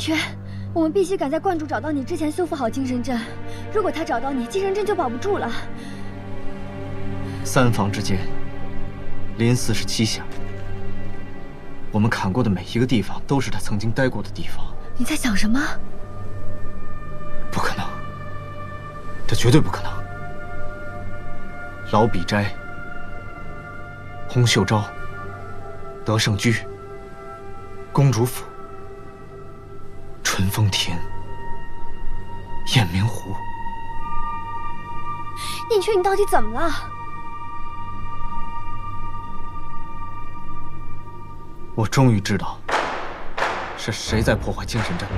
泉，我们必须赶在观主找到你之前修复好精神阵。如果他找到你，精神阵就保不住了。三房之间，临47下，我们砍过的每一个地方都是他曾经待过的地方。你在想什么？不可能，这绝对不可能。老比斋、洪秀昭、德胜居、公主府、春风亭、雁鸣湖。宁缺，你到底怎么了？我终于知道是谁在破坏精神阵。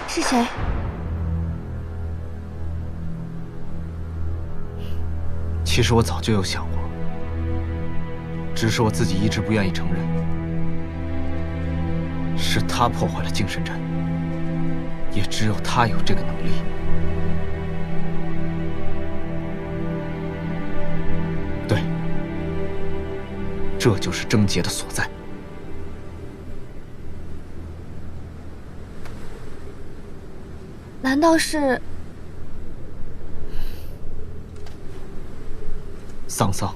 是谁？其实我早就有想过，只是我自己一直不愿意承认。是他破坏了精神阵，也只有他有这个能力。对，这就是症结的所在。难道是桑桑？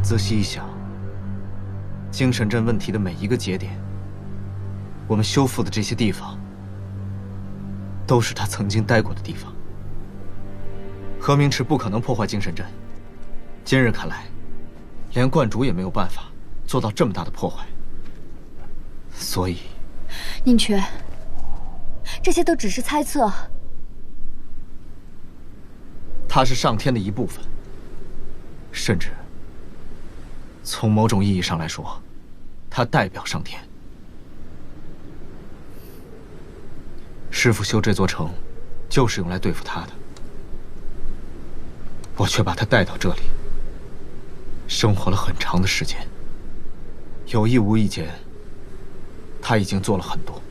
仔细一想，精神阵问题的每一个节点，我们修复的这些地方，都是他曾经待过的地方。何明池不可能破坏精神阵，今日看来，连观主也没有办法做到这么大的破坏。所以，宁缺，这些都只是猜测。他是上天的一部分，甚至从某种意义上来说，他代表上天。师父修这座城，就是用来对付他的。我却把他带到这里，生活了很长的时间，有意无意间，他已经做了很多。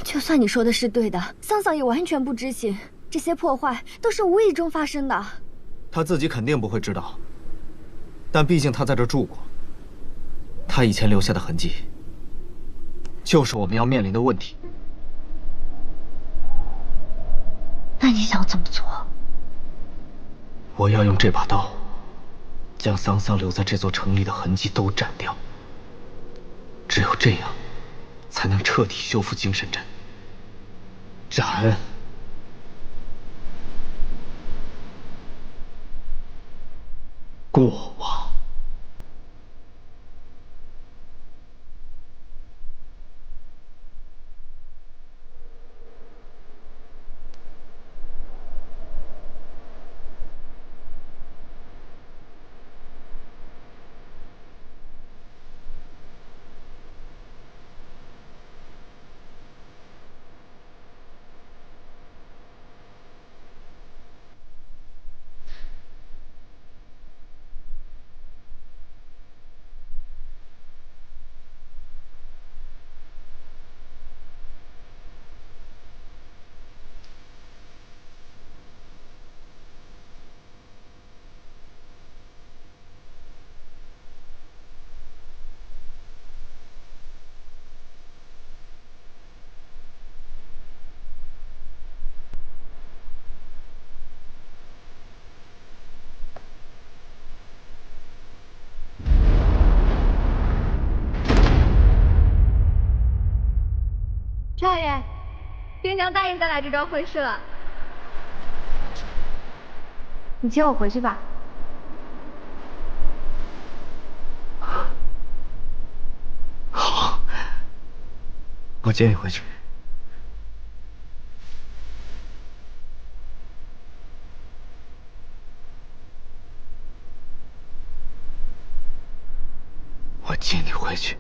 就算你说的是对的，桑桑也完全不知情，这些破坏都是无意中发生的。他自己肯定不会知道，但毕竟他在这住过，他以前留下的痕迹，就是我们要面临的问题。那你想怎么做？我要用这把刀，将桑桑留在这座城里的痕迹都斩掉。只有这样，才能彻底修复精神阵。斩！过往。少爷，丁娘答应再来这桩婚事了，你接我回去吧。好，我接你回去。我接你回去。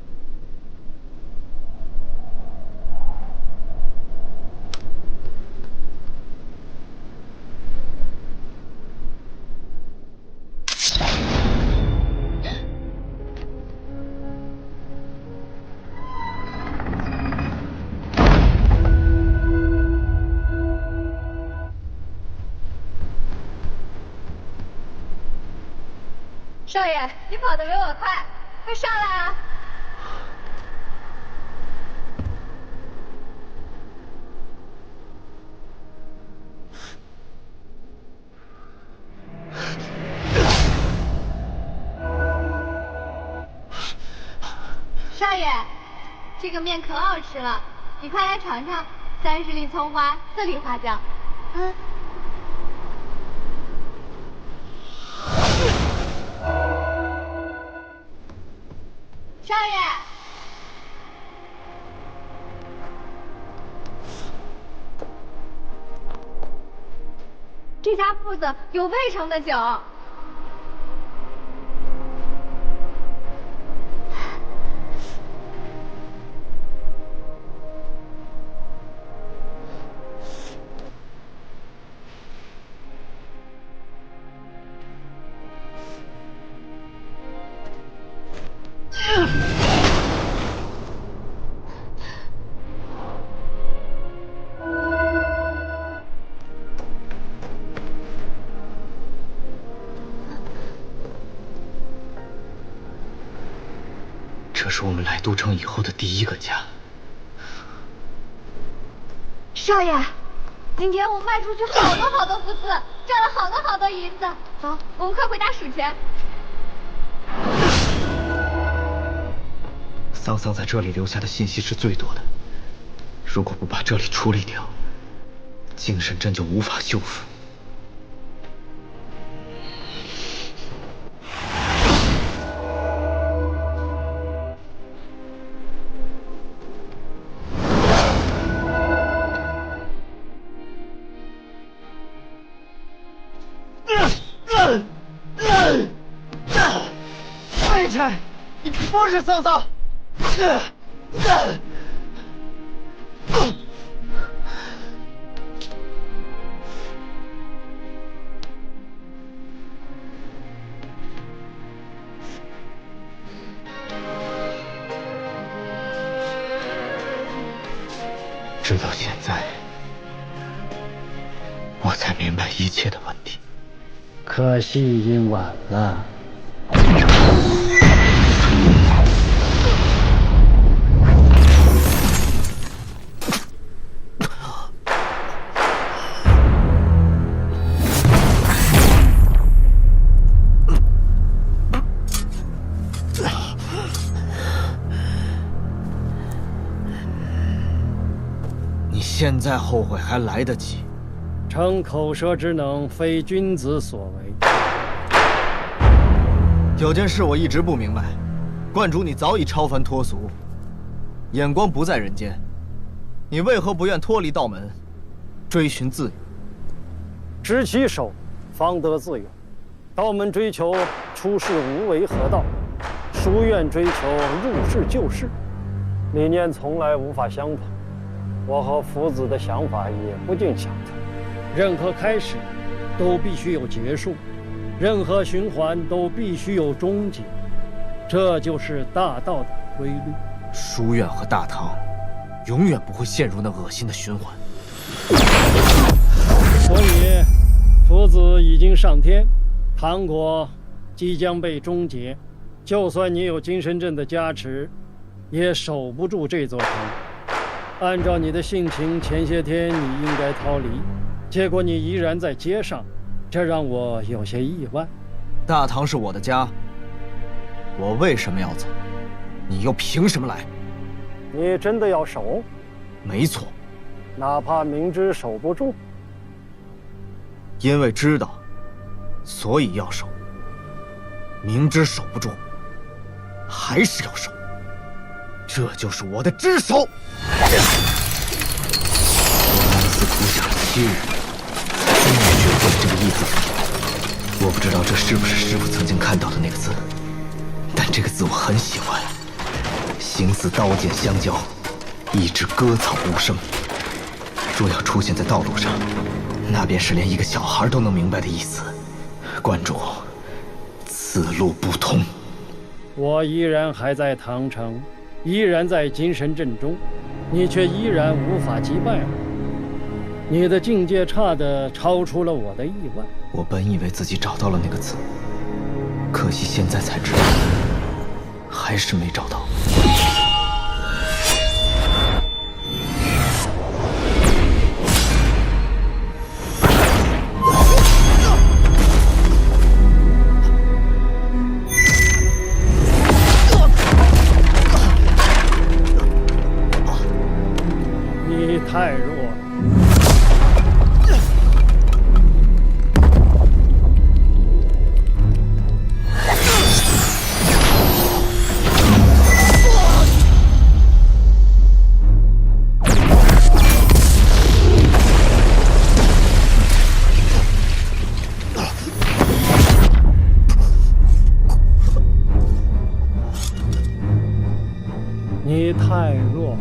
少爷，你跑得比我快。快上来啊！少爷，这个面可好吃了，你快来尝尝，30粒葱花，4粒花椒。少爷，这家铺子有魏城的酒。这是我们来都城以后的第一个家。少爷，今天我卖出去好多幅字，赚了好多银子。走，我们快回家数钱。桑桑在这里留下的信息是最多的，如果不把这里处理掉，精神阵就无法修复。魏晨，你不是桑桑。直到现在，我才明白一切的问题。可惜已经晚了。你现在后悔还来得及。逞口舌之能，非君子所为。有件事我一直不明白，观主你早已超凡脱俗，眼光不在人间，你为何不愿脱离道门，追寻自由？执其手，方得自由。道门追求出世无为合道，书院追求入世救世，理念从来无法相同。我和夫子的想法也不尽相同。任何开始都必须有结束，任何循环都必须有终结，这就是大道的规律。书院和大唐永远不会陷入那恶心的循环。所以，夫子已经上天，唐国即将被终结。就算你有金身阵的加持，也守不住这座城。按照你的性情，前些天你应该逃离，结果你依然在街上，这让我有些意外。大唐是我的家，我为什么要走？你又凭什么来？你真的要守？没错，哪怕明知守不住。因为知道，所以要守。明知守不住，还是要守。这就是我的职守。我死苦想了7日，终于学会了这个义字符。我不知道这是不是师傅曾经看到的那个字，但这个字我很喜欢。形似刀剑相交，一只割草无声。若要出现在道路上，那便是连一个小孩都能明白的意思。观主，此路不通。我依然还在唐城，依然在金神阵中，你却依然无法击败我。你的境界差得超出了我的意外。我本以为自己找到了那个字，可惜现在才知道，还是没找到。你太弱了。你太弱了。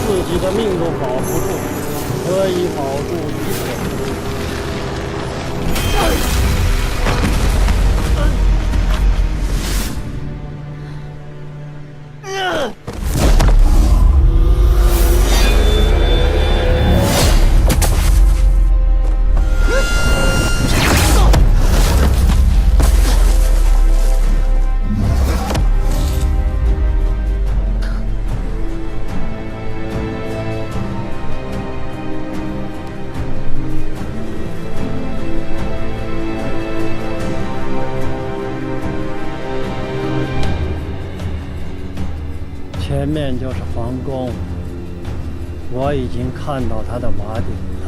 自己的命都保不住，可以保住一切。前面就是皇宫，我已经看到它的瓦顶了。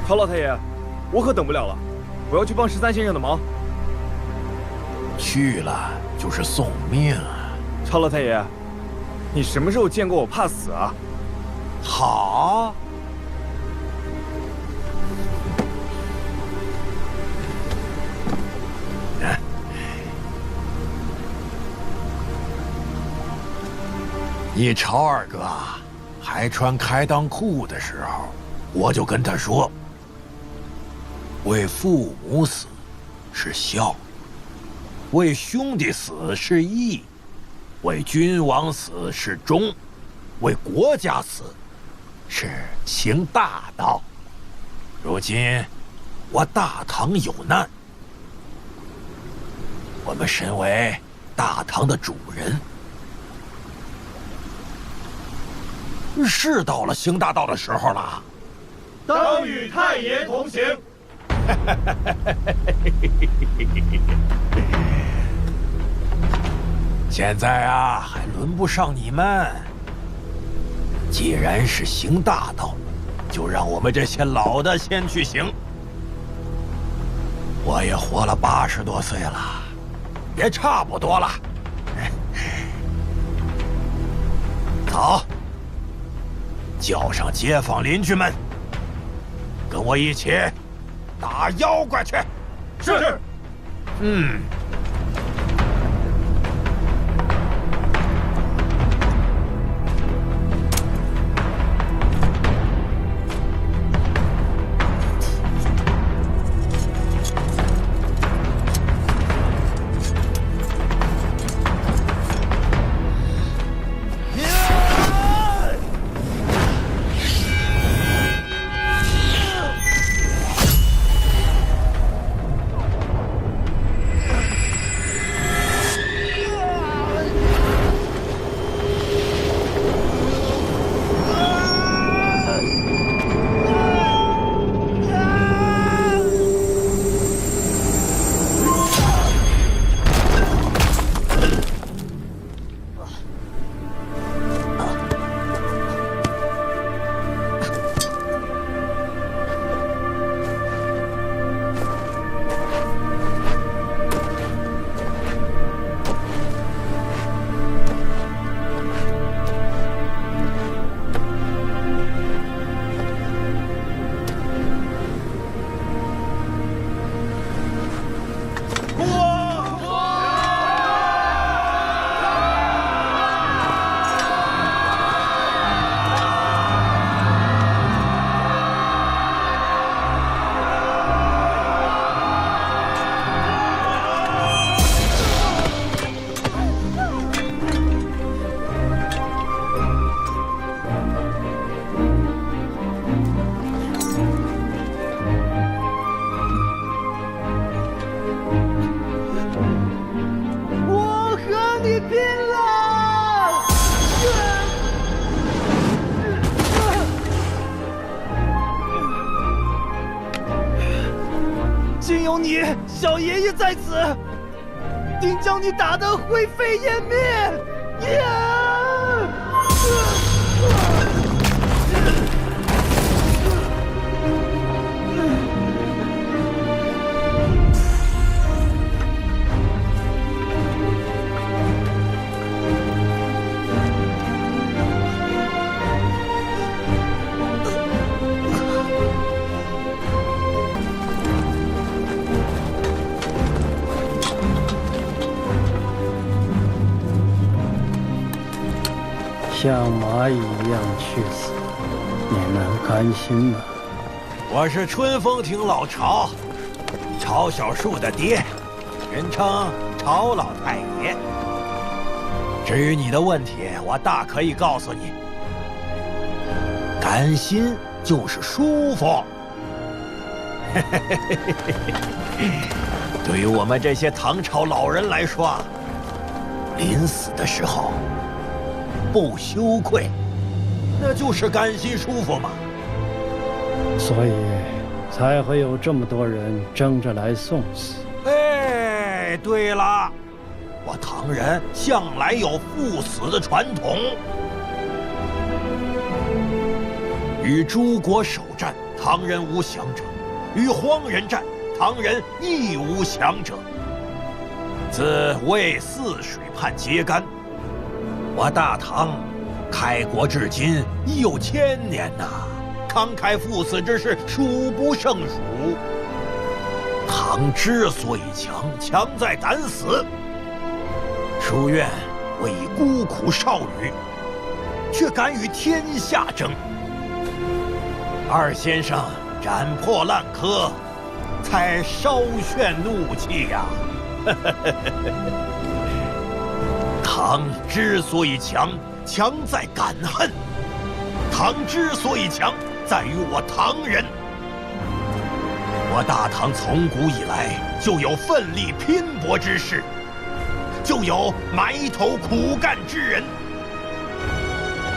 曹老太爷，我可等不了了，我要去帮13先生的忙。去了就是送命。曹老太爷，你什么时候见过我怕死啊？好。你朝二哥还穿开裆裤的时候，我就跟他说：为父母死是孝，为兄弟死是义，为君王死是忠，为国家死是行大道。如今我大唐有难，我们身为大唐的主人，是到了行大道的时候了。当与太爷同行。现在啊，还轮不上你们。既然是行大道，就让我们这些老的先去行。我也活了80多岁了，也差不多了。走，叫上街坊邻居们，跟我一起打妖怪去。是。嗯。竟有你，小爷爷在此，定将你打得灰飞烟灭！像蚂蚁一样去死，你能甘心吗？我是春风亭老巢，曹小树的爹，人称曹老太爷。至于你的问题，我大可以告诉你，甘心就是舒服。对于我们这些唐朝老人来说，临死的时候不羞愧，那就是甘心舒服嘛。所以才会有这么多人争着来送死。哎，对了，我唐人向来有赴死的传统，与诸国首战唐人无降者；与荒人战，唐人亦无降者。自魏泗水畔揭竿，我大唐开国至今已有1000年呐，慷慨赴死之事数不胜数。唐之所以强，强在敢死。书院为孤苦少女，却敢与天下争。二先生斩破烂柯，才稍炫怒气呀！唐之所以强，强在敢恨；唐之所以强，在于我唐人。我大唐从古以来就有奋力拼搏之士，就有埋头苦干之人。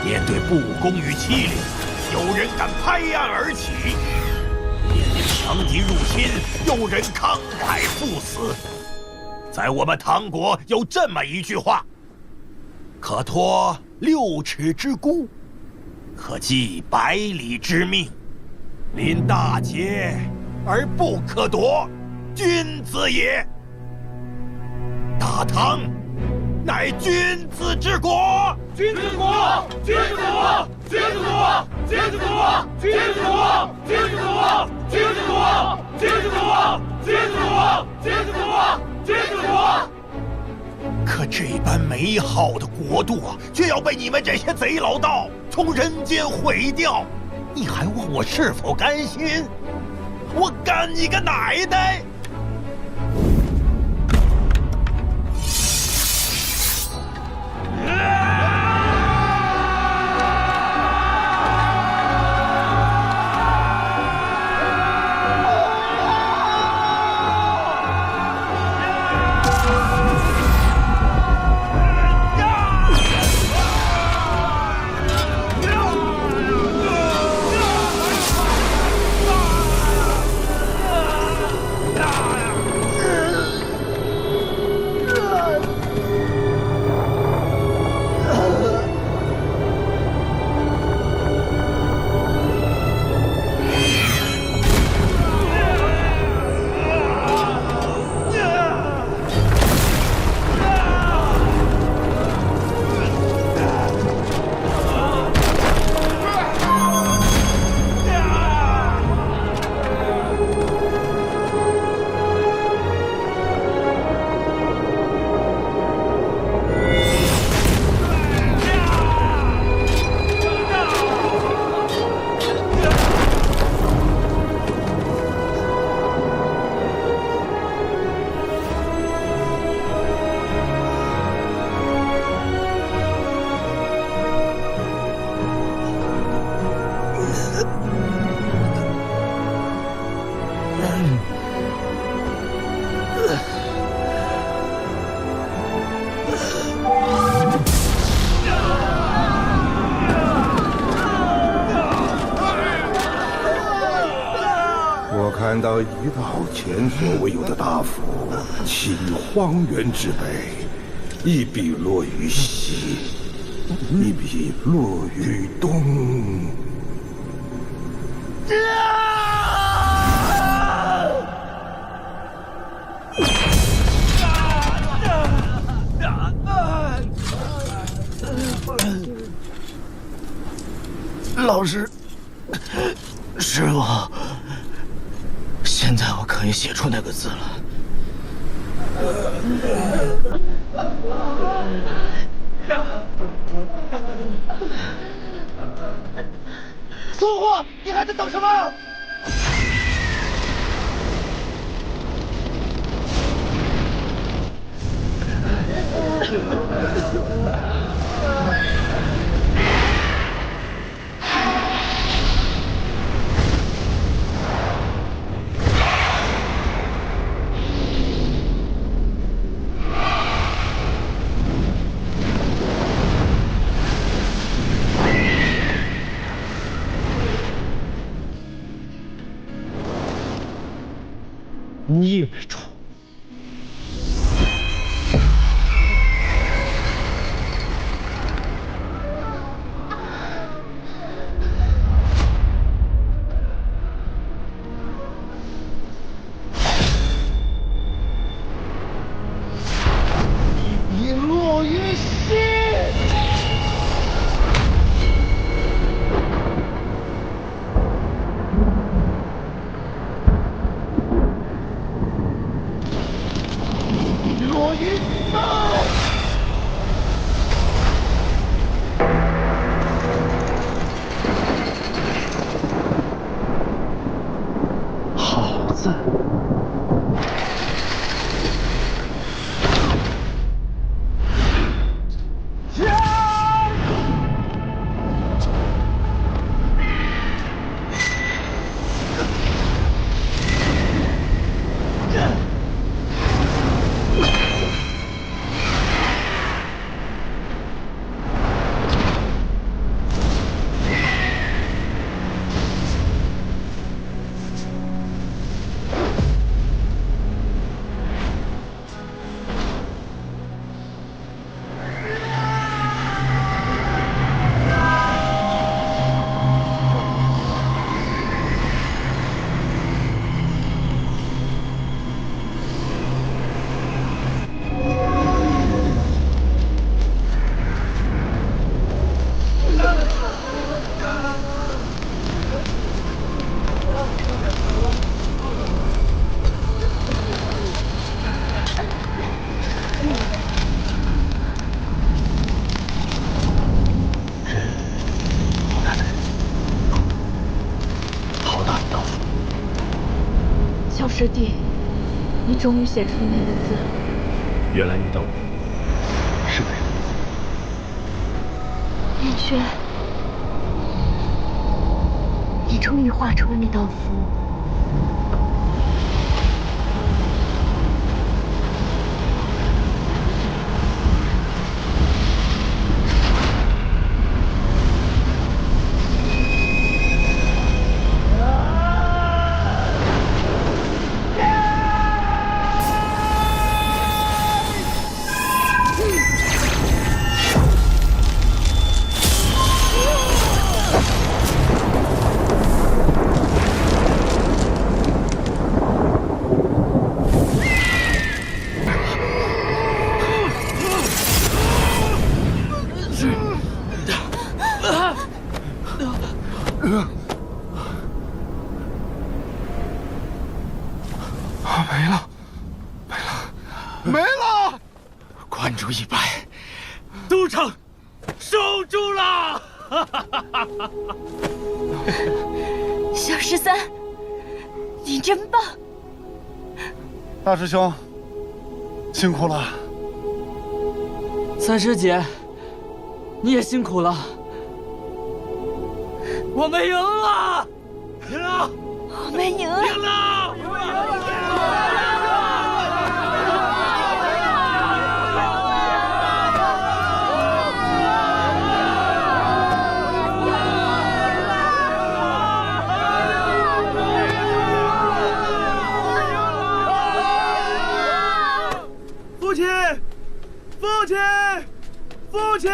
面对不公与欺凌，有人敢拍案而起；面对强敌入侵，有人慷慨赴死。在我们唐国有这么一句话：可脱6尺之孤，可寄百里之命。临大节而不可夺，君子也。大唐乃君子之国，君子国，君子国，君子国，君子国，君子国，君子国，君子国，君子国，君子国，君子国，君子国。可这般美好的国度啊，却要被你们这些贼老道从人间毁掉，你还问我是否甘心？我干你个奶奶！看到一道前所未有的大斧，起于荒原之北，一笔落于西，一笔落于东。老师，师傅，现在我可以写出那个字了。苏护，你还在等什么？孽种！子。小师弟，你终于写出那个字。原来你当我是个人。燕轩，你终于画出了那道符。没了！关主一败，都城守住了！小13，你真棒！大师兄，辛苦了。三师姐，你也辛苦了。我们赢了！赢了！我们赢了！赢了！我们赢了！父亲！父亲！父亲！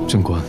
贞观，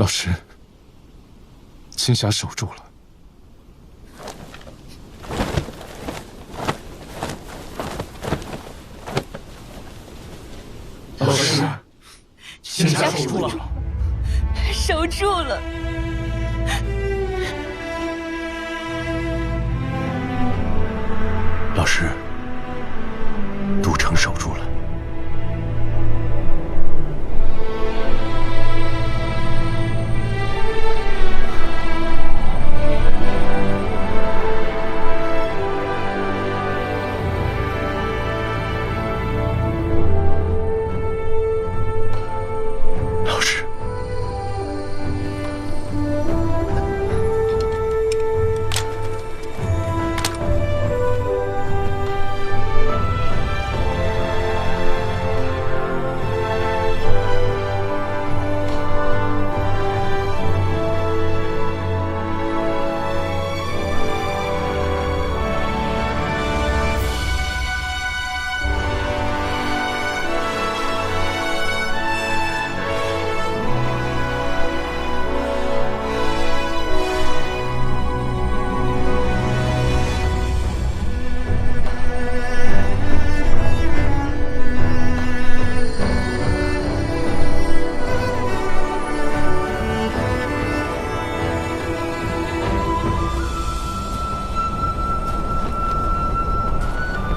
老师，青霞守住了。老师，青霞守住了，守住了。老师，都城守住了。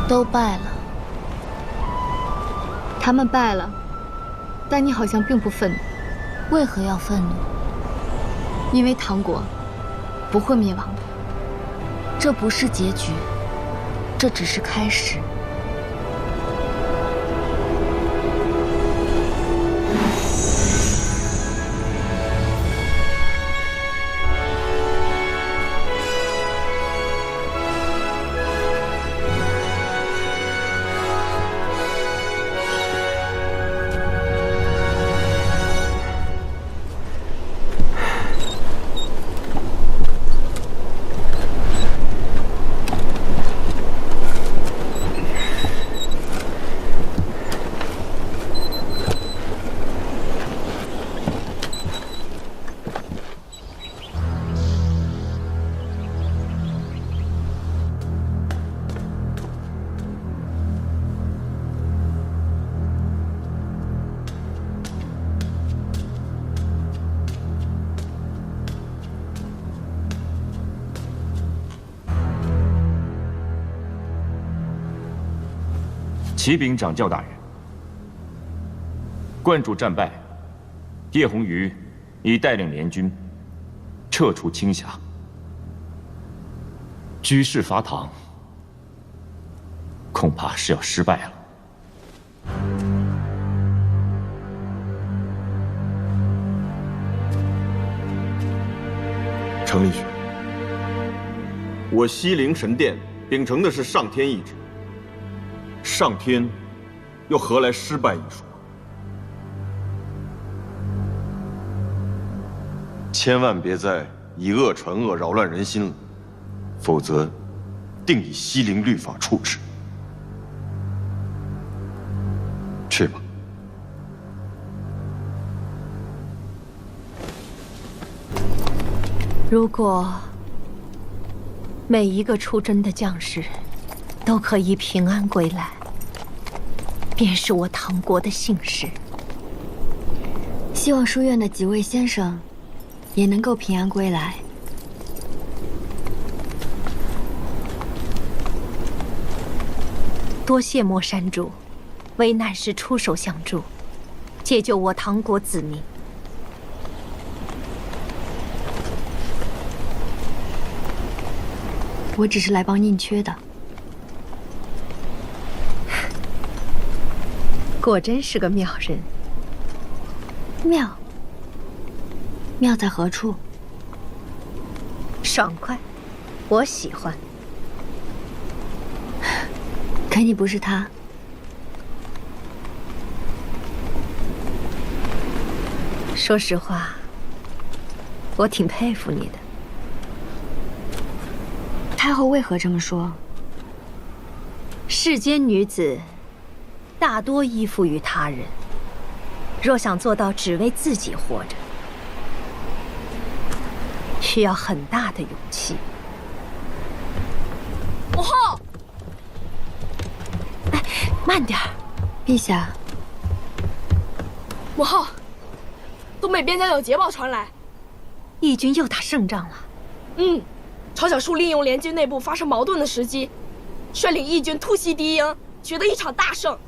都败了，他们败了，但你好像并不愤怒。为何要愤怒？因为唐国不会灭亡的，这不是结局，这只是开始。启禀掌教大人，冠主战败，叶红瑜已带领联军撤出青霞，居士伐唐，恐怕是要失败了。程立雪，我西陵神殿秉承的是上天意志。上天又何来失败一说？千万别再以恶传恶，扰乱人心了，否则定以西陵律法处置。去吧。如果每一个出征的将士都可以平安归来，便是我唐国的幸事。希望书院的几位先生也能够平安归来。多谢莫山主，危难时出手相助，解救我唐国子民。我只是来帮宁缺的。果真是个妙人。妙？妙在何处？爽快，我喜欢。可你不是他。说实话，我挺佩服你的。太后为何这么说？世间女子大多依附于他人，若想做到只为自己活着，需要很大的勇气。母后，哎，慢点儿，陛下。母后，东北边疆有捷报传来，义军又打胜仗了。朝小树利用联军内部发生矛盾的时机，率领义军突袭敌营，取得一场大胜。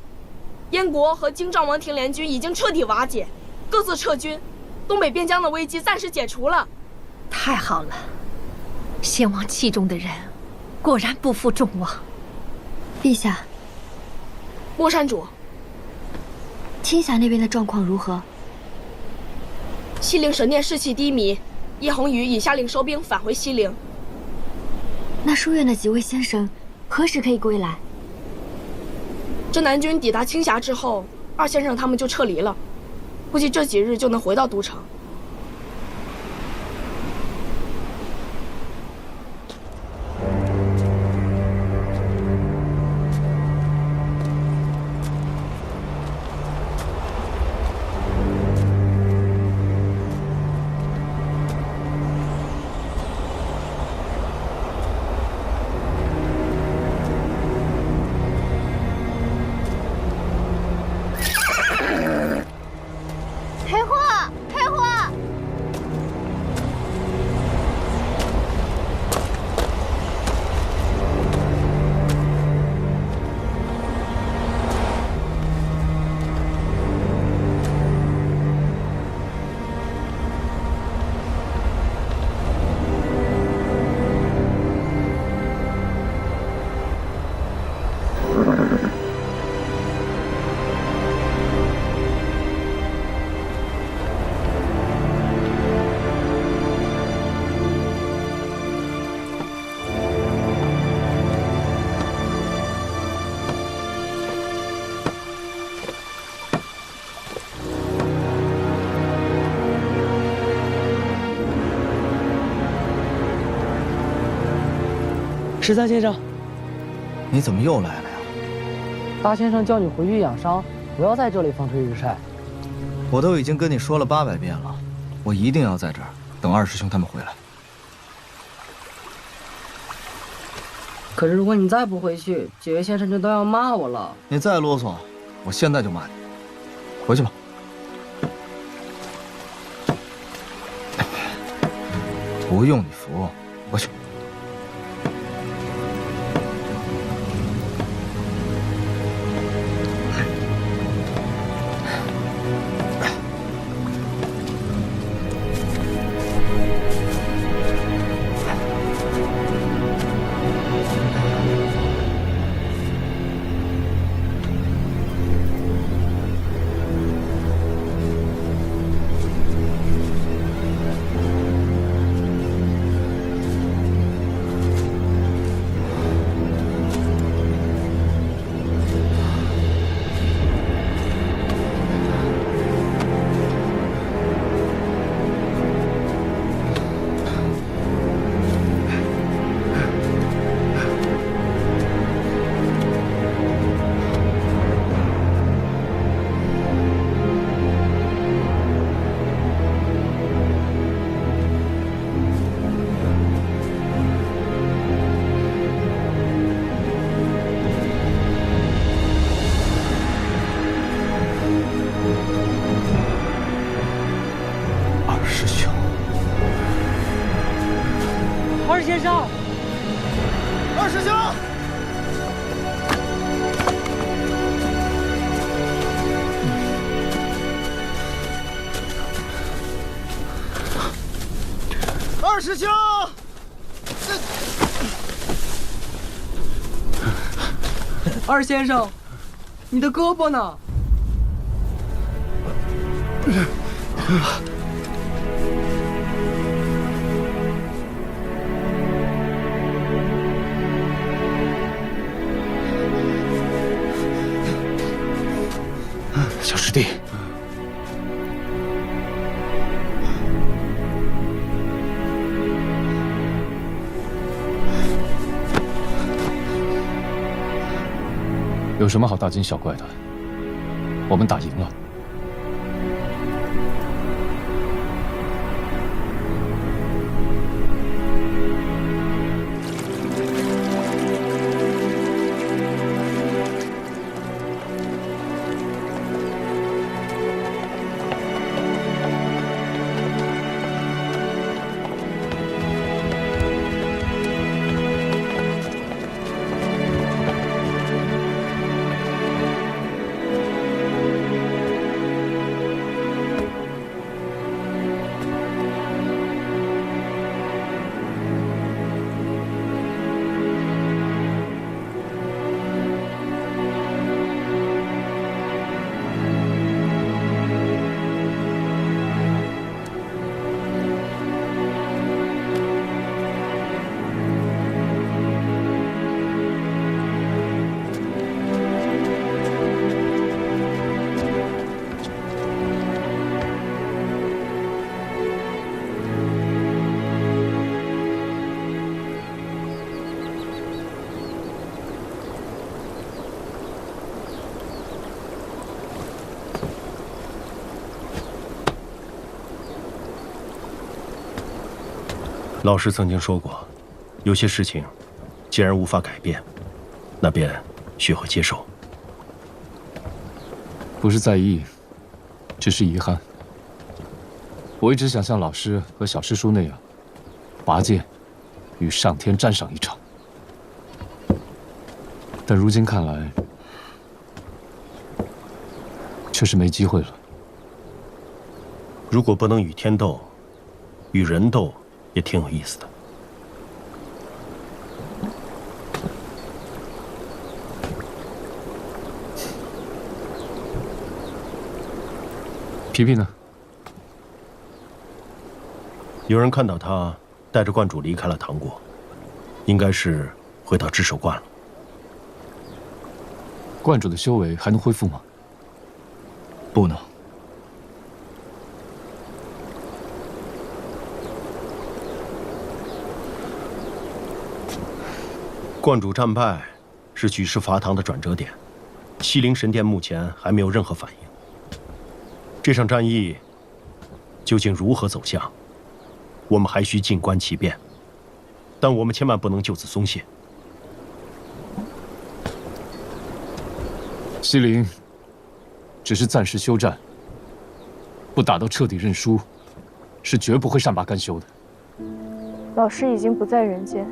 燕国和京兆王庭联军已经彻底瓦解，各自撤军，东北边疆的危机暂时解除了。太好了，先王器重的人，果然不负众望。陛下，莫山主，青霞那边的状况如何？西陵神殿士气低迷，叶宏宇已下令收兵返回西陵。那书院的几位先生何时可以归来？这南军抵达青霞之后，二先生他们就撤离了，估计这几日就能回到都城。13先生，你怎么又来了呀？大先生叫你回去养伤，不要在这里风吹日晒。我都已经跟你说了800遍了，我一定要在这儿等二师兄他们回来。可是如果你再不回去，几位先生就都要骂我了。你再啰嗦，我现在就骂你。回去吧。不用你扶，回去。二师兄！二师兄！二先生，你的胳膊呢？小师弟，有什么好大惊小怪的？我们打赢了。老师曾经说过，有些事情既然无法改变，那便学会接受。不是在意，只是遗憾。我一直想像老师和小师叔那样，拔剑与上天战上一场，但如今看来，却是没机会了。如果不能与天斗，与人斗也挺有意思的。皮皮呢？有人看到他带着观主离开了唐国，应该是回到智守观了。观主的修为还能恢复吗？不能。观主战败是举世伐唐的转折点，西陵神殿目前还没有任何反应。这场战役究竟如何走向，我们还需静观其变，但我们千万不能就此松懈。西陵只是暂时休战，不打到彻底认输，是绝不会善罢甘休的。老师已经不在人间，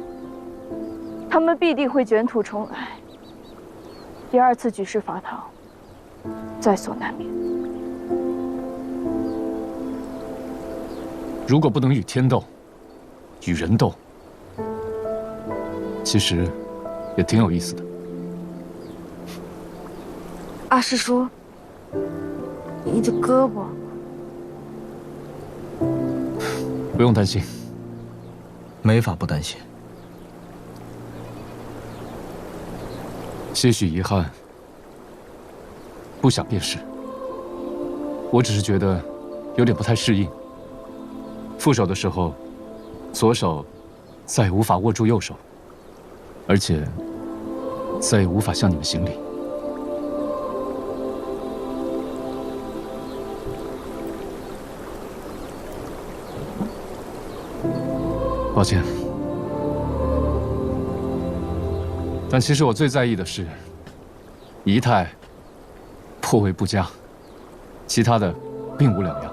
他们必定会卷土重来，第二次举世伐唐，在所难免。如果不能与天斗，与人斗，其实也挺有意思的。阿师叔，你的胳膊……不用担心，没法不担心。些许遗憾，不想便是。我只是觉得有点不太适应。副手的时候，左手再也无法握住右手，而且再也无法向你们行礼。抱歉，但其实我最在意的是仪态颇为不佳，其他的并无两样。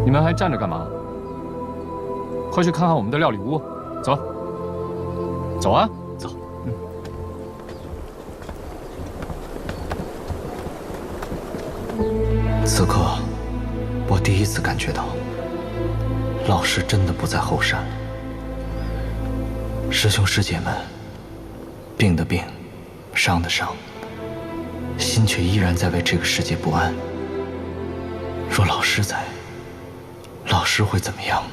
你们还站着干嘛？快去看看我们的料理屋，走。走啊，走。此刻，我第一次感觉到，老师真的不在后山了。师兄师姐们，病的病，伤的伤，心却依然在为这个世界不安。若老师在，老师会怎么样呢？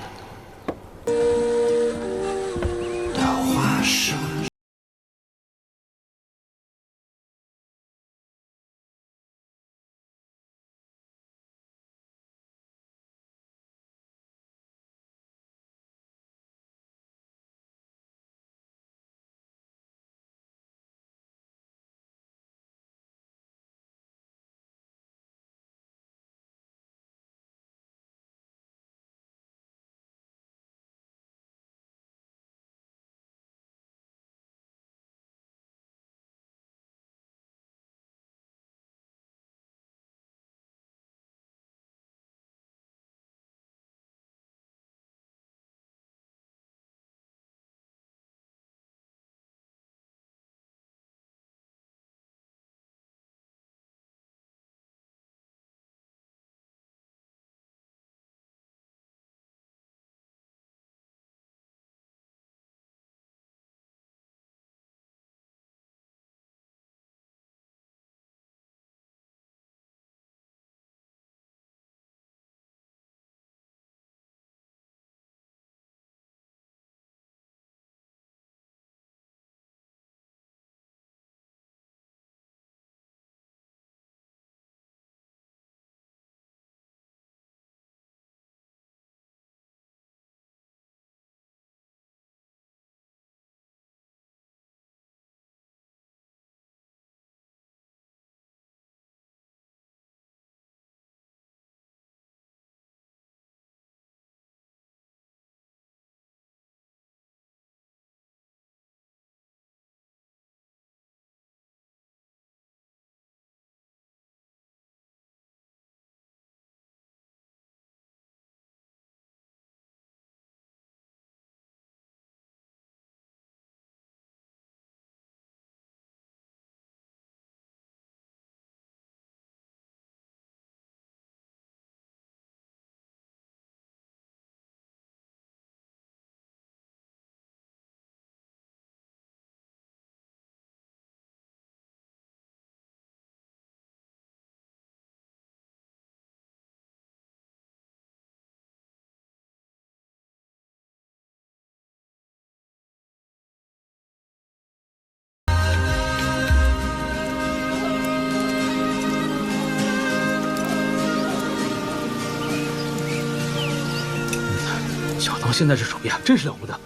哦，现在这手艺啊，真是了不得。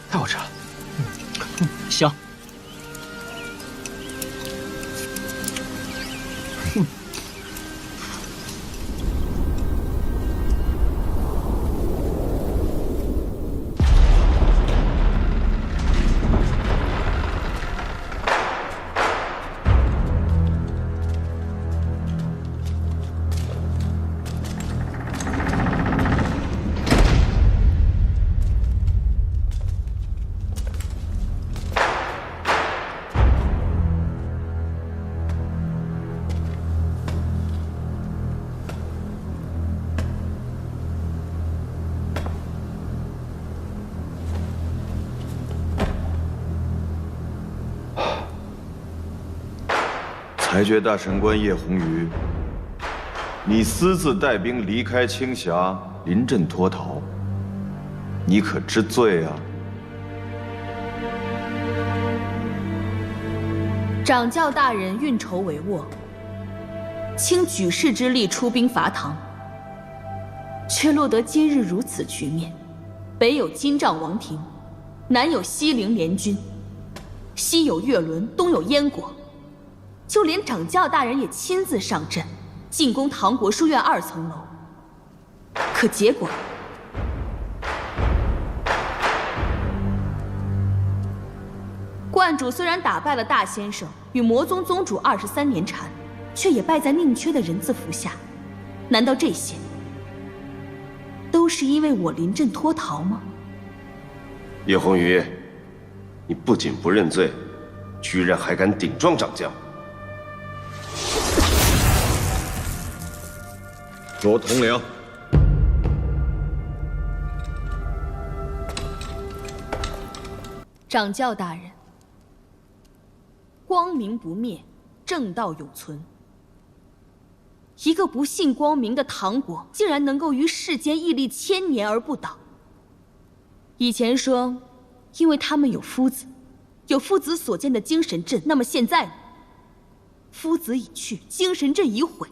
太好吃了。香。裁决大神官叶红瑜，你私自带兵离开青霞，临阵脱逃，你可知罪啊？掌教大人运筹帷幄，倾举世之力出兵伐唐，却落得今日如此局面。北有金帐王庭，南有西陵联军，西有月轮，东有燕国。就连掌教大人也亲自上阵，进攻唐国书院2层楼。可结果，观主虽然打败了大先生与魔宗宗主23年缠，却也败在宁缺的人字符下。难道这些都是因为我临阵脱逃吗？叶红瑜，你不仅不认罪，居然还敢顶撞掌教！卓同僚，掌教大人，光明不灭，正道永存。一个不信光明的唐国，竟然能够于世间屹立1000年而不倒。以前说，因为他们有夫子，有夫子所建的精神阵，那么现在呢？夫子已去，精神阵已毁。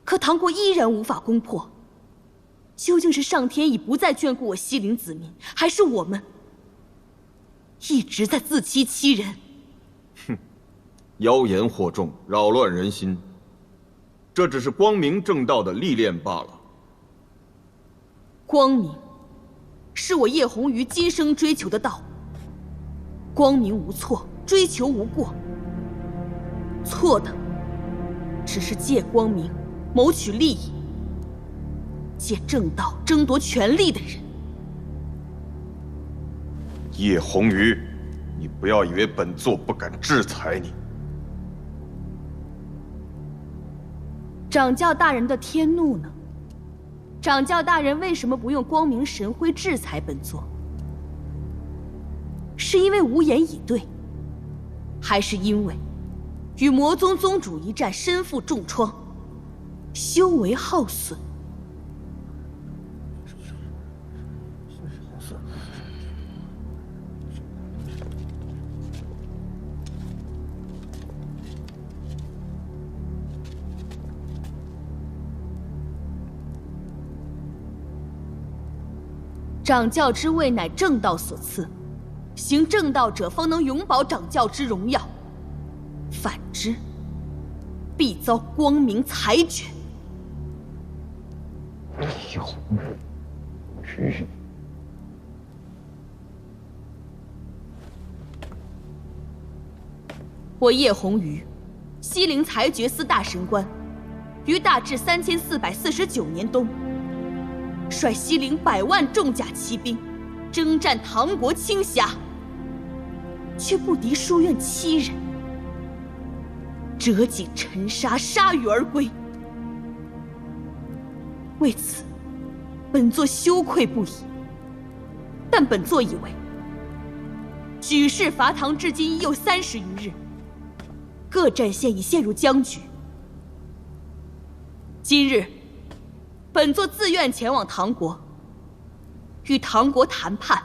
可唐国依然无法攻破，究竟是上天已不再眷顾我西陵子民，还是我们一直在自欺欺人？哼，妖言惑众，扰乱人心，这只是光明正道的历练罢了。光明，是我叶红瑜今生追求的道路。光明无错，追求无过。错的，只是借光明谋取利益，借正道争夺权力的人。叶红瑜，你不要以为本座不敢制裁你。掌教大人的天怒呢？掌教大人为什么不用光明神辉制裁本座？是因为无言以对，还是因为与魔宗宗主一战身负重创，修为耗损？掌教之位乃正道所赐，行正道者方能永保掌教之荣耀，反之，必遭光明裁决。我叶红瑜，西陵裁决司大神官，于大治3449年冬，率西陵100万重甲骑兵，征战唐国青霞，却不敌书院7人，折戟沉沙，铩羽而归。为此，本座羞愧不已。但本座以为，举世伐唐至今已有30余日，各战线已陷入僵局。今日，本座自愿前往唐国，与唐国谈判，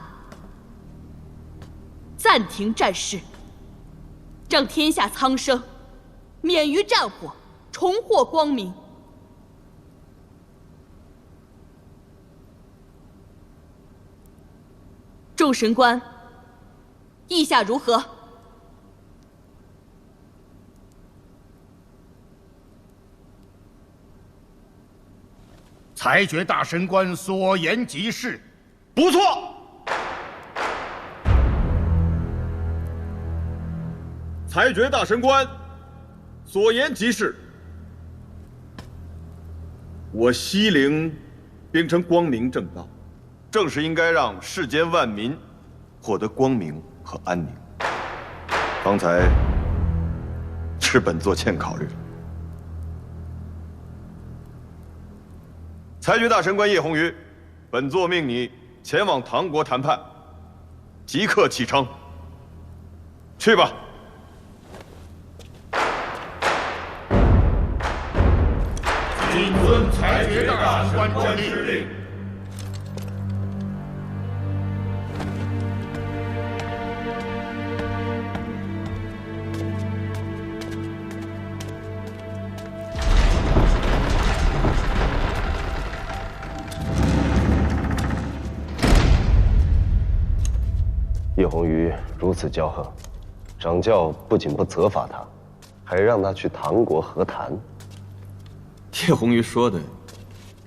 暂停战事，让天下苍生免于战火，重获光明。众神官，意下如何？裁决大神官所言极是，不错。裁决大神官所言极是。我西陵秉承光明正道，正是应该让世间万民获得光明和安宁。方才是本座欠考虑了。裁决大神官叶红鱼，本座命你前往唐国谈判，即刻启程。去吧。谨遵裁决大神官之令。叶红鱼如此骄横，掌教不仅不责罚他，还让他去唐国和谈。叶红鱼说的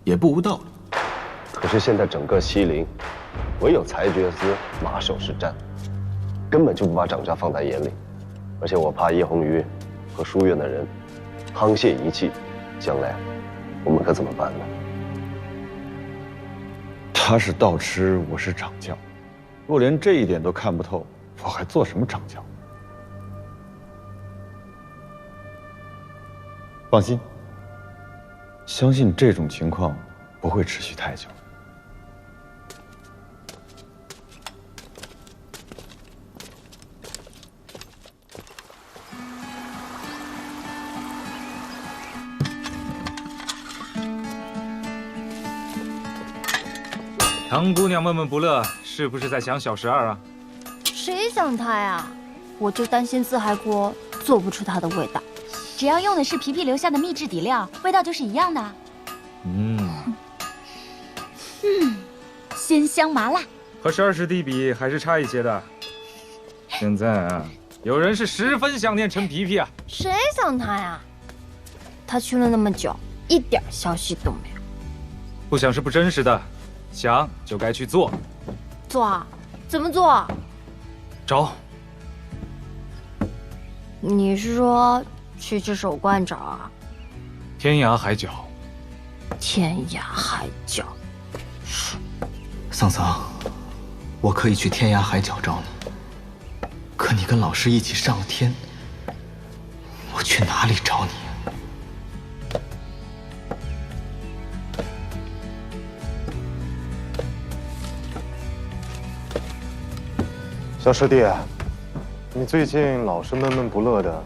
也不无道理。可是现在整个西陵，唯有裁决司马首是瞻，根本就不把掌教放在眼里。而且我怕叶红鱼和书院的人沆瀣一气，将来我们可怎么办呢？他是道痴，我是掌教。若连这一点都看不透，我还做什么掌教？放心，相信这种情况不会持续太久。唐姑娘闷闷不乐，是不是在想小12啊？谁想他呀？我就担心自嗨锅做不出它的味道。只要用的是皮皮留下的秘制底料，味道就是一样的。鲜香麻辣，和12师弟比还是差一些的。现在啊，有人是十分想念陈皮皮啊。谁想他呀？他去了那么久，一点消息都没有。不想是不真实的。想就该去做，做？怎么做？找。你是说去赤手观找啊？天涯海角。天涯海角。桑桑，我可以去天涯海角找你，可你跟老师一起上了天，我去哪里找你？小师弟，你最近老是闷闷不乐的，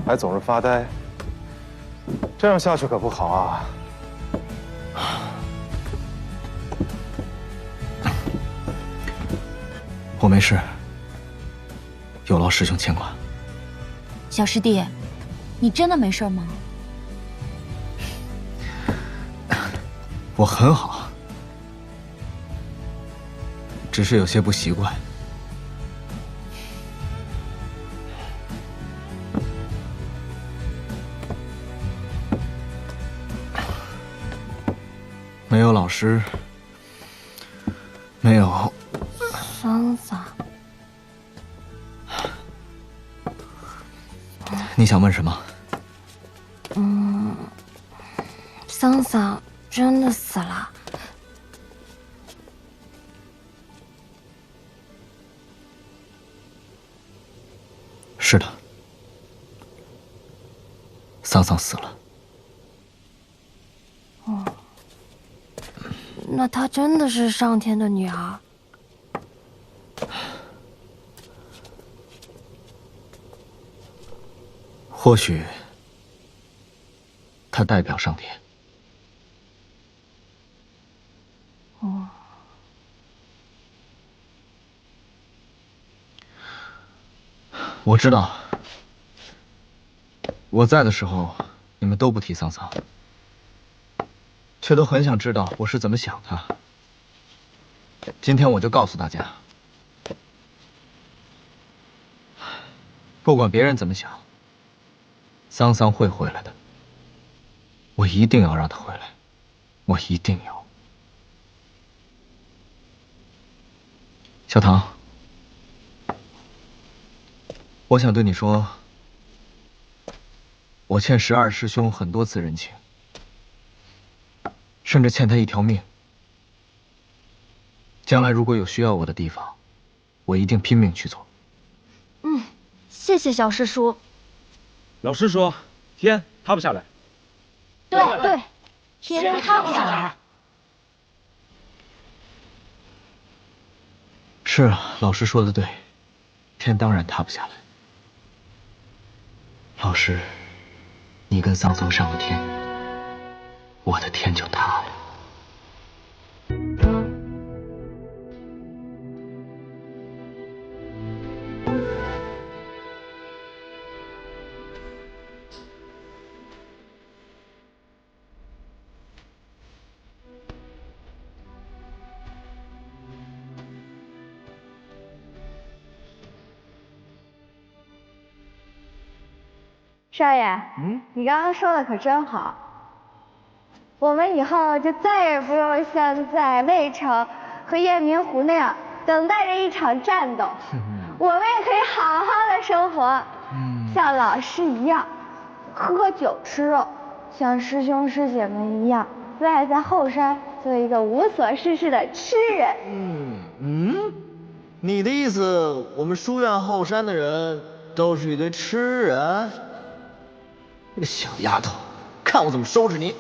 还总是发呆，这样下去可不好啊！我没事，有劳师兄牵挂。小师弟，你真的没事吗？我很好，只是有些不习惯。没有老师，没有桑桑，你想问什么？桑桑真的死了？是的，桑桑死了。那她真的是上天的女儿？或许，她代表上天。我知道，我在的时候，你们都不提桑桑。却都很想知道我是怎么想他。今天我就告诉大家，不管别人怎么想，桑桑会回来的。我一定要让他回来，我一定要。小唐，我想对你说，我欠12师兄很多次人情，甚至欠他一条命。将来如果有需要我的地方，我一定拼命去做。谢谢小师叔。老师说，天塌不下来。对，天塌不下来。是啊，老师说的对，天当然塌不下来。老师，你跟桑桑上了天，我的天就塌了。少爷，你刚刚说的可真好。我们以后就再也不用像在渭城和雁鸣湖那样等待着一场战斗，我们也可以好好的生活，像老师一样，喝酒吃肉，像师兄师姐们一样，赖在后山做一个无所事事的痴人。你的意思，我们书院后山的人都是一堆痴人？那个小丫头，看我怎么收拾你！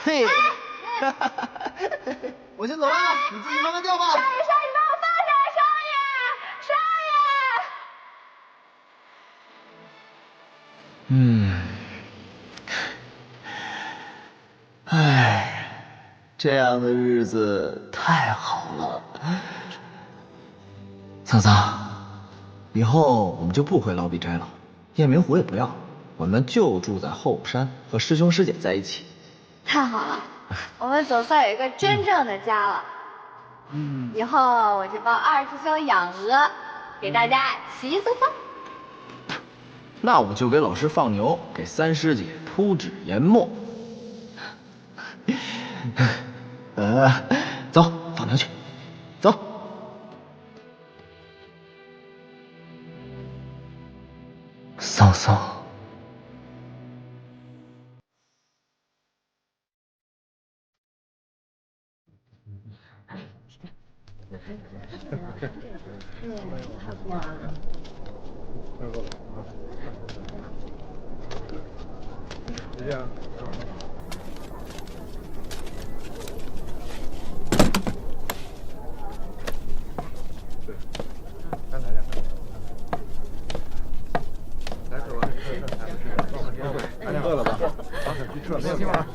嘿，我先走了，你自己慢慢钓吧。少爷，你把我放下来，少爷。唉，这样的日子太好了。桑桑，以后我们就不回老笔斋了，雁鸣湖也不要，我们就住在后山，和师兄师姐在一起。太好了，我们总算有一个真正的家了。以后我就帮二师兄养鹅，给大家洗衣做饭。那我就给老师放牛，给三师姐铺纸研墨。走，放牛去，走。桑桑。就这样。对，看大家。来，走吧。大家饿了吧？早点去撤，没有地方。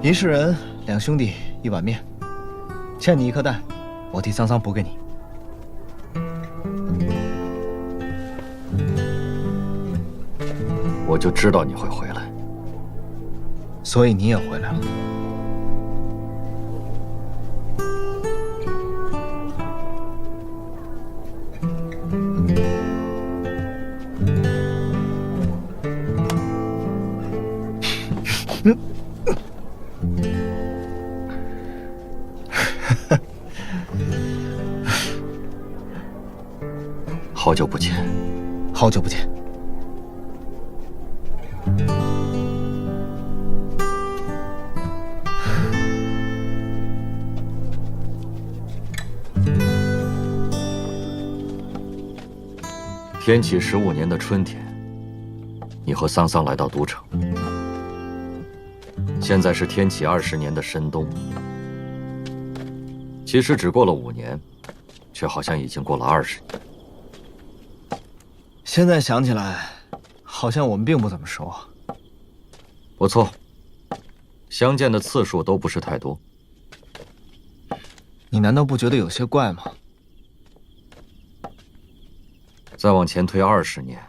一世人，2兄弟1碗面，欠你1颗蛋，我替桑桑补给你。我就知道你会回来，所以你也回来了。好久不见，好久不见。天启15年的春天，你和桑桑来到都城。现在是天启20年的深冬，其实只过了5年，却好像已经过了20年。现在想起来，好像我们并不怎么熟啊。不错，相见的次数都不是太多。你难道不觉得有些怪吗？再往前推20年，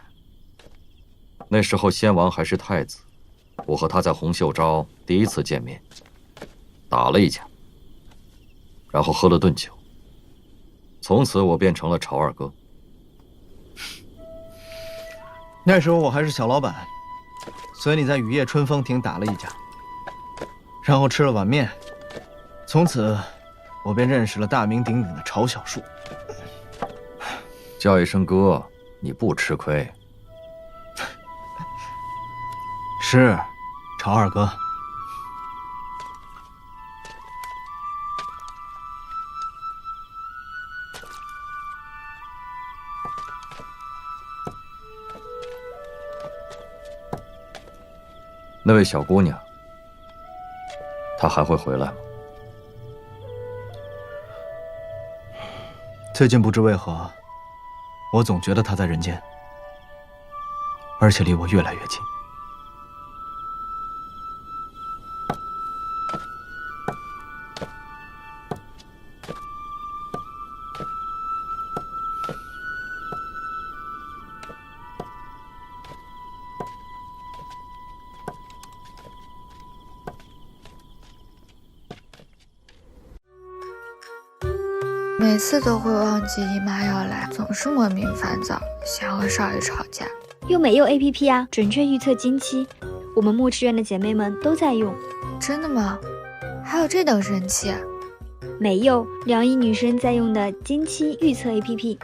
那时候先王还是太子，我和他在洪秀昭第一次见面，打了一架。然后喝了顿酒。从此我变成了潮二哥。那时候我还是小老板，随你在雨夜春风亭打了一架，然后吃了碗面，从此我便认识了大名鼎鼎的曹小树。叫一声哥，你不吃亏。是，曹二哥。那位小姑娘，她还会回来吗？最近不知为何，我总觉得她在人间，而且离我越来越近。每次都会忘记姨妈要来，总是莫名烦躁，想和少爷吵架。用美柚 APP 啊，准确预测经期，我们墨池院的姐妹们都在用。真的吗？还有这等神器啊！美柚，梁医女生在用的经期预测 APP。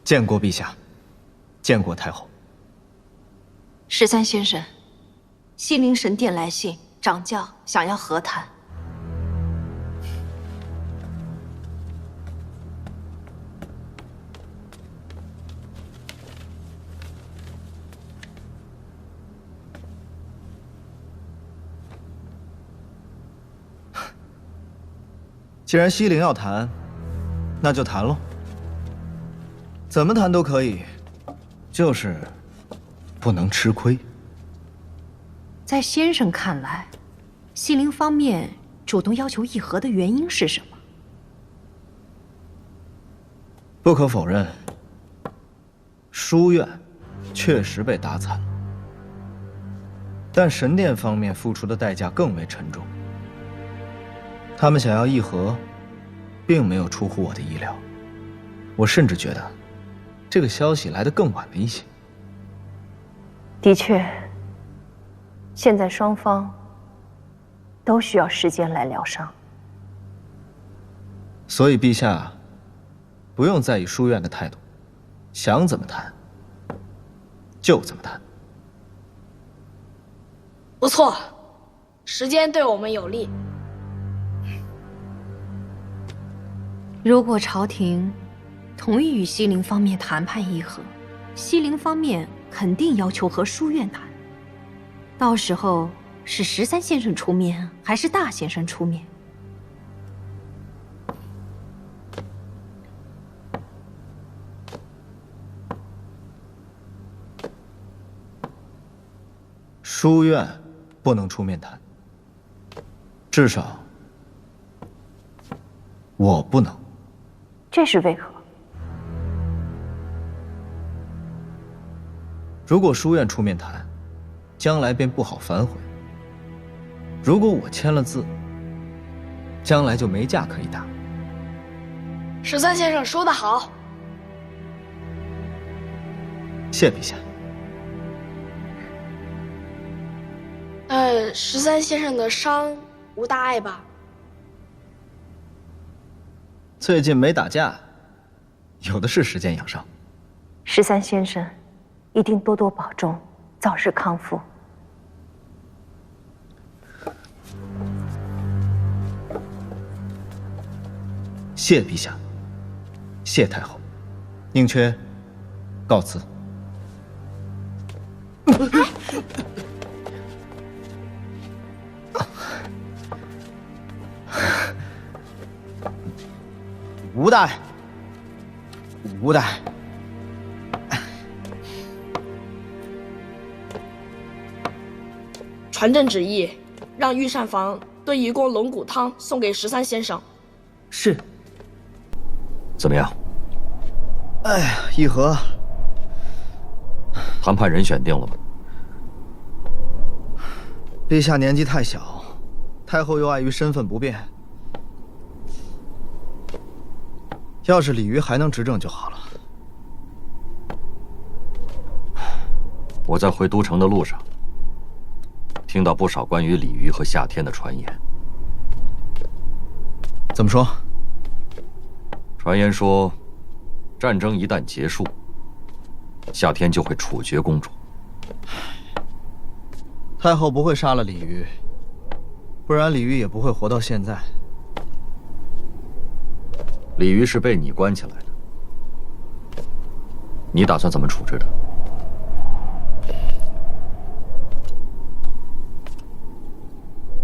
见过陛下，见过太后。13先生，西陵神殿来信，掌教想要和谈。既然西陵要谈，那就谈喽。怎么谈都可以，就是不能吃亏。在先生看来，西陵方面主动要求议和的原因是什么？不可否认，书院确实被打惨了，但神殿方面付出的代价更为沉重。他们想要议和，并没有出乎我的意料。我甚至觉得这个消息来得更晚了一些。的确，现在双方都需要时间来疗伤。所以陛下不用在意书院的态度，想怎么谈就怎么谈。不错，时间对我们有利。如果朝廷同意与西陵方面谈判议和，西陵方面肯定要求和书院谈。到时候是13先生出面，还是大先生出面？书院不能出面谈，至少我不能。这是为何？如果书院出面谈，将来便不好反悔；如果我签了字，将来就没架可以打。13先生说得好。谢陛下。13先生的伤无大碍吧？最近没打架，有的是时间养伤。13先生，一定多多保重，早日康复。谢陛下，谢太后，宁缺告辞。吴大爷，无怠。传朕旨意，让御膳房炖一锅龙骨汤送给13先生。是。怎么样？哎呀，议和。谈判人选定了吗？陛下年纪太小，太后又碍于身份不便。要是李渔还能执政就好了。我在回都城的路上，听到不少关于李渔和夏天的传言。怎么说？传言说，战争一旦结束，夏天就会处决公主。太后不会杀了李渔，不然李渔也不会活到现在。李渔是被你关起来的，你打算怎么处置的？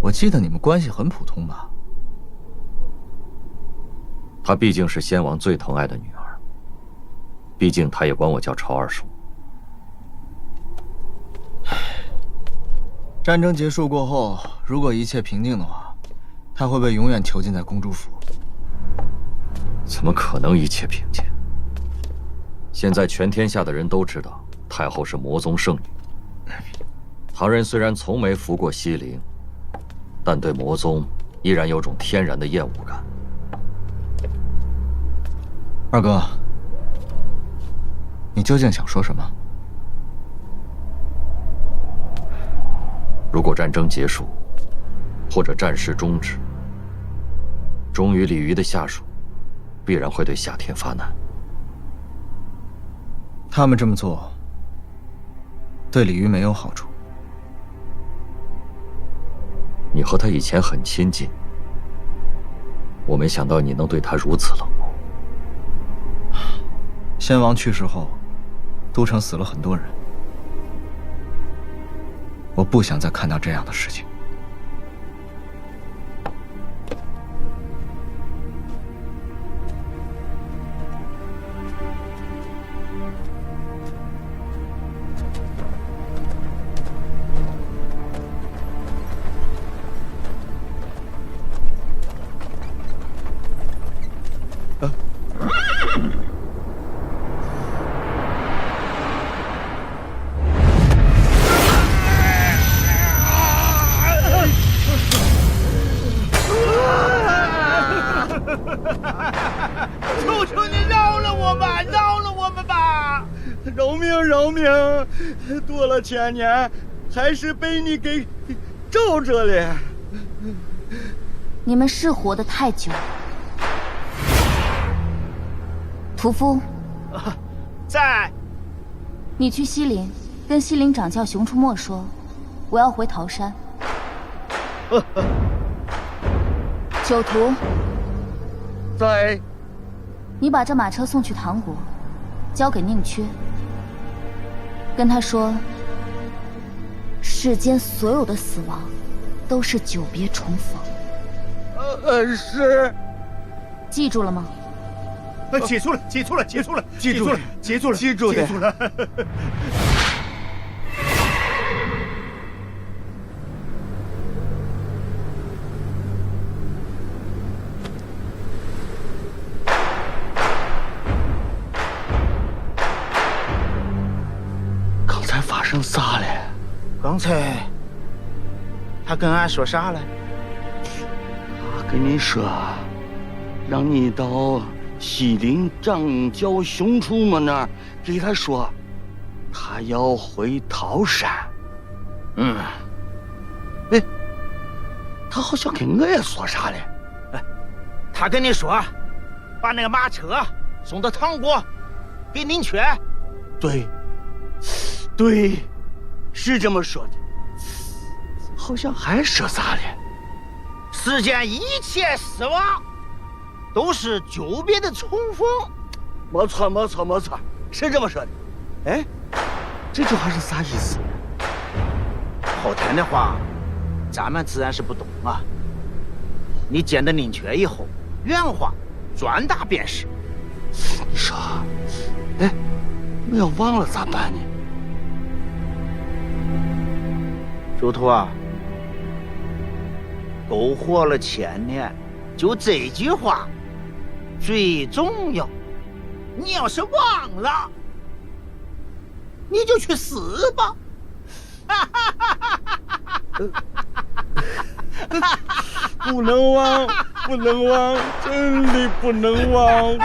我记得你们关系很普通吧？她毕竟是先王最疼爱的女儿，毕竟她也管我叫曹二叔。战争结束过后，如果一切平静的话，她会被永远囚禁在公主府。怎么可能一切平静？现在全天下的人都知道太后是魔宗圣女。唐人虽然从没服过西陵，但对魔宗依然有种天然的厌恶感。二哥，你究竟想说什么？如果战争结束，或者战事终止，忠于李渔的下属必然会对夏天发难。他们这么做，对李渔没有好处。你和他以前很亲近，我没想到你能对他如此冷漠。先王去世后，都城死了很多人，我不想再看到这样的事情。求求你饶了我吧，饶了我们吧！饶命，饶命！躲了1000年，还是被你给找着了。你们是活得太久。屠夫，在。你去西陵，跟西陵掌教熊出没说，我要回桃山。酒徒，在。你把这马车送去唐国，交给宁缺，跟他说，世间所有的死亡都是久别重逢。是。记住了吗？记住了，记住了，记住了，记住了，记住了，记住了，记住了。刚才发生啥了？刚才他跟俺说啥了？他跟你说，让你到西陵掌教熊出没那儿给他说，他要回桃山。哎，他好像跟我也说啥了。他跟你说，把那个马车送到唐国，给宁缺。对，对，是这么说的。好像还说啥了？世间一切死亡都是久别的重逢。没错，没错，没错，是这么说的。哎，这句话是啥意思？后天的话，咱们自然是不懂啊。你见到宁缺以后，原话转达便是。你说，哎，我要忘了咋办呢？猪头啊，苟活了1000年，就这句话最重要。你要是忘了，你就去死吧！不能忘，不能忘，真的不能忘。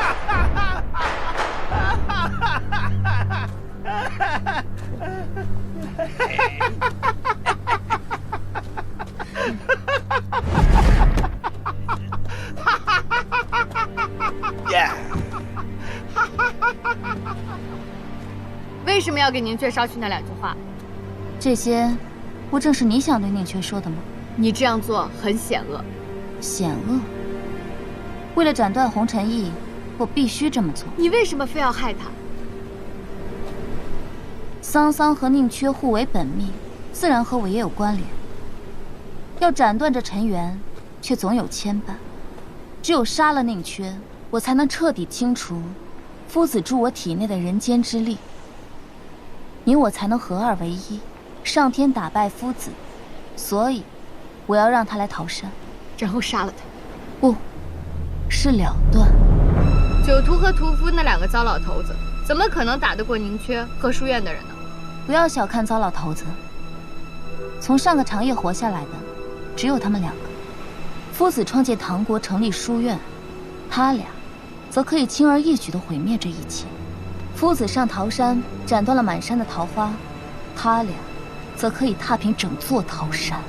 为什么要给宁缺捎去那2句话？这些，不正是你想对宁缺说的吗？你这样做很险恶。险恶？为了斩断红尘义，我必须这么做。你为什么非要害他？桑桑和宁缺互为本命，自然和我也有关联。要斩断这尘缘，却总有牵绊。只有杀了宁缺，我才能彻底清除夫子住我体内的人间之力。你我才能合二为一，上天打败夫子，所以我要让他来桃山，然后杀了他。不，是了断。酒徒和屠夫那2个糟老头子，怎么可能打得过宁缺和书院的人呢？不要小看糟老头子，从上个长夜活下来的，只有他们2个。夫子创建唐国，成立书院，他俩，则可以轻而易举地毁灭这一切。夫子上桃山，斩断了满山的桃花，他俩则可以踏平整座桃山。